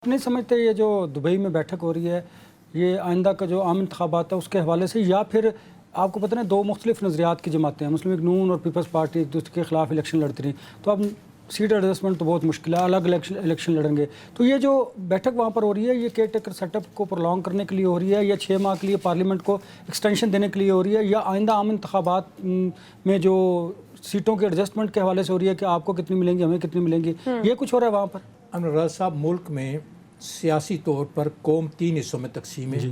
آپ نہیں سمجھتے یہ جو دبئی میں بیٹھک ہو رہی ہے یہ آئندہ کا جو عام انتخابات ہے اس کے حوالے سے، یا پھر آپ کو پتہ ہے دو مختلف نظریات کی جماعتیں ہیں، مسلم لیگ نون اور پیپلز پارٹی ایک دوسرے کے خلاف الیکشن لڑتی رہی، تو اب سیٹ ایڈجسٹمنٹ تو بہت مشکل ہے، الگ الیکشن لڑیں گے، تو یہ جو بیٹھک وہاں پر ہو رہی ہے یہ کیئر ٹیکر سیٹ اپ کو پرولونگ کرنے کے لیے ہو رہی ہے، یا 6 ماہ کے لیے پارلیمنٹ کو ایکسٹینشن دینے کے لیے ہو رہی ہے، یا آئندہ عام انتخابات میں جو سیٹوں کے ایڈجسٹمنٹ کے حوالے سے ہو رہی ہے کہ آپ کو کتنی ملیں گی ہمیں کتنی ملیں گی، یہ کچھ ہو رہا ہے وہاں پر؟ انوراز صاحب، ملک میں سیاسی طور پر قوم 3 حصوں میں تقسیم ہے.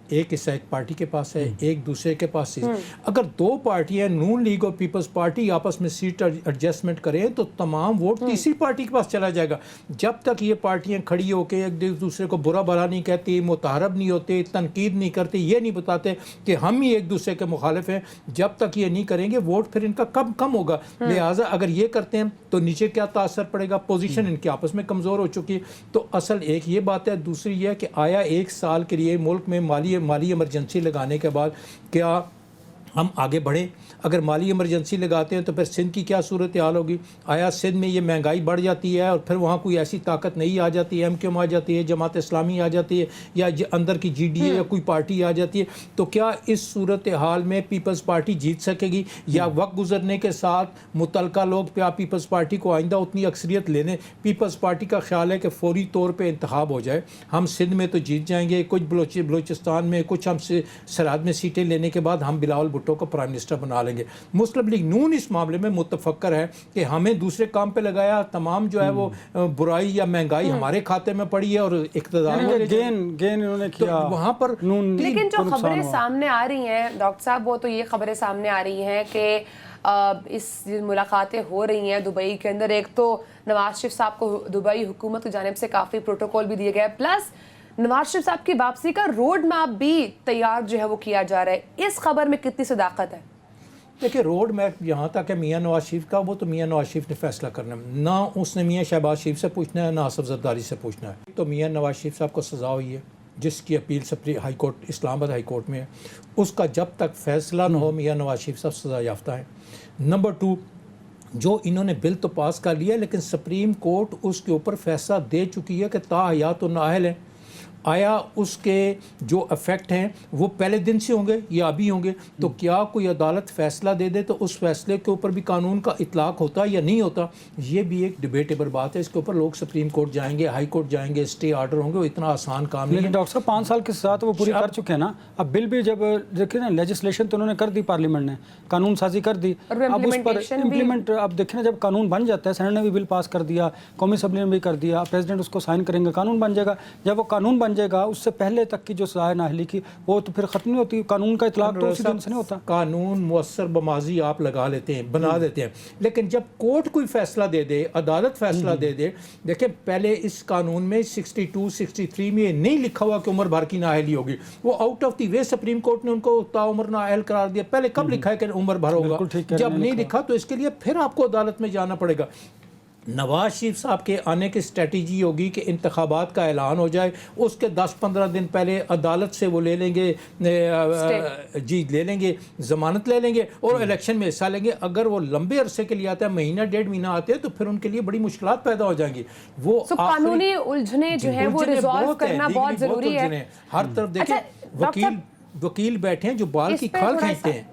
ایک حصہ ایک پارٹی کے پاس ہے، ایک دوسرے کے پاس ہے. اگر دو پارٹیاں نون لیگ اور پیپلز پارٹی آپس میں سیٹ ایڈجسٹمنٹ کریں تو تمام ووٹ تیسری پارٹی کے پاس چلا جائے گا. جب تک یہ پارٹیاں کھڑی ہو کے ایک دوسرے کو برا بھلا نہیں کہتی، متحارب نہیں ہوتے، تنقید نہیں کرتے، یہ نہیں بتاتے کہ ہم ہی ایک دوسرے کے مخالف ہیں، جب تک یہ نہیں کریں گے ووٹ پھر ان کا کم ہوگا. لہٰذا اگر یہ کرتے ہیں تو نیچے کیا تاثر پڑے گا؟ پوزیشن ان کی آپس میں کمزور ہو چکی ہے. تو اصل ایک یہ بات ہے. دوسری یہ ہے کہ آیا 1 سال کے لیے ملک میں مالی ایمرجنسی لگانے کے بعد کیا ہم آگے بڑھیں؟ اگر مالی ایمرجنسی لگاتے ہیں تو پھر سندھ کی کیا صورتحال ہوگی؟ آیا سندھ میں یہ مہنگائی بڑھ جاتی ہے اور پھر وہاں کوئی ایسی طاقت نہیں آ جاتی ہے، ایم کیو ایم آ جاتی ہے، جماعت اسلامی آ جاتی ہے، یا اندر کی جی ڈی اے یا کوئی پارٹی آ جاتی ہے، تو کیا اس صورتحال میں پیپلز پارٹی جیت سکے گی؟ یا وقت گزرنے کے ساتھ متعلقہ لوگ کیا پیپلز پارٹی کو آئندہ اتنی اکثریت لینے؟ پیپلز پارٹی کا خیال ہے کہ فوری طور پہ انتخاب ہو جائے، ہم سندھ میں تو جیت جائیں گے، کچھ بلوچستان میں، کچھ ہم سرحد میں سیٹیں لینے کے بعد ہم بلاول بھٹو کو پرائم منسٹر بنا لیں گے. مسلم لیگ نون اس معاملے میں متفکر ہے کہ ہمیں دوسرے کام پہ لگایا، تمام جو ہے وہ برائی یا مہنگائی ہمارے کھاتے میں پڑی ہے اور اقتدار گین انہوں نے کیا وہاں پر. لیکن جو خبریں سامنے آ رہی ہیں ڈاکٹر صاحب، وہ تو یہ خبریں سامنے آ رہی ہیں کہ اس ملاقاتیں ہو رہی ہیں دبئی کے اندر، ایک تو نواز شریف صاحب کو دبئی حکومت کی جانب سے کافی پروٹوکول بھی دیے گئے، پلس نواز شریف صاحب کی واپسی کا روڈ میپ بھی تیار جو ہے وہ کیا جا رہا ہے. اس خبر میں کتنی صداقت ہے؟ دیکھیں، روڈ میپ یہاں تک ہے میاں نواز شریف کا، وہ تو میاں نواز شریف نے فیصلہ کرنا ہے، نہ اس نے میاں شہباز شریف سے پوچھنا ہے، نہ آصف زرداری سے پوچھنا ہے. تو میاں نواز شریف صاحب کو سزا ہوئی ہے جس کی اپیل ہائی کورٹ اسلام آباد ہائی کورٹ میں ہے، اس کا جب تک فیصلہ نہ ہو میاں نواز شریف صاحب سزا یافتہ ہیں. نمبر 2، جو انہوں نے بل تو پاس کر لیا لیکن سپریم کورٹ اس کے اوپر فیصلہ دے چکی ہے کہ تاحیات و نااہل ہیں. آیا اس کے جو افیکٹ ہیں وہ پہلے دن سے ہوں گے یا ابھی ہوں گے؟ تو کیا کوئی عدالت فیصلہ دے دے تو اس فیصلے کے اوپر بھی قانون کا اطلاق ہوتا یا نہیں ہوتا؟ یہ بھی ایک ڈیبیٹیبل بات ہے. اس کے اوپر لوگ سپریم کورٹ جائیں گے، ہائی کورٹ جائیں گے، اسٹے آرڈر ہوں گے، وہ اتنا آسان کام نہیں ہے. ڈاکٹر صاحب 5 سال کے ساتھ وہ پوری کر چکے ہیں نا. اب بل بھی جب دیکھیں نا، لیجسلیشن تو انہوں نے کر دی، پارلیمنٹ نے قانون سازی کر دی، اب اس پر امپلیمنٹ اب دیکھیں نا جب قانون بن جاتا ہے، سینٹ نے بھی بل پاس کر دیا، قومی اسمبلی نے بھی کر دیا، پریزیڈنٹ اس کو سائن کریں گے، قانون بن جائے گا. جب وہ قانون بن جائے گا اس سے پہلے تک کی جو سزائے نااہلی کی وہ تو پھر ختم نہیں ہوتی. قانون کا اطلاق تو اسی دن سے نہیں ہوتا. قانون مؤثر بماضی آپ لگا لیتے ہیں، بنا دیتے ہیں، لیکن جب کورٹ کوئی فیصلہ دے دے، عدالت فیصلہ دے دے. دیکھیں، پہلے اس قانون میں 62 63 میں یہ نہیں لکھا ہوا کہ عمر بھر کی نااہلی ہوگی، وہ out of the way supreme court نے ان کو تا عمر نااہل قرار دیا. پہلے کب لکھا ہے کہ عمر بھر ہوگا؟ جب نہیں لکھا تو اس کے لیے پھر آپ کو عدالت میں جانا پڑے گا. نواز شریف صاحب کے آنے کی اسٹریٹجی ہوگی کہ انتخابات کا اعلان ہو جائے، اس کے 10-15 دن پہلے عدالت سے وہ لے لیں گے، لے لیں گے، ضمانت لے لیں گے اور الیکشن میں حصہ لیں گے. اگر وہ لمبے عرصے کے لیے آتا ہے، مہینہ 1.5 مہینہ آتے ہیں، تو پھر ان کے لیے بڑی مشکلات پیدا ہو جائیں گی. وہ قانونی الجھنیں جو ہیں وہ ریزالو کرنا بہت ضروری ہے. ہر طرف دیکھیں، وکیل بیٹھے ہیں جو بال کی کھال کھینچتے ہیں.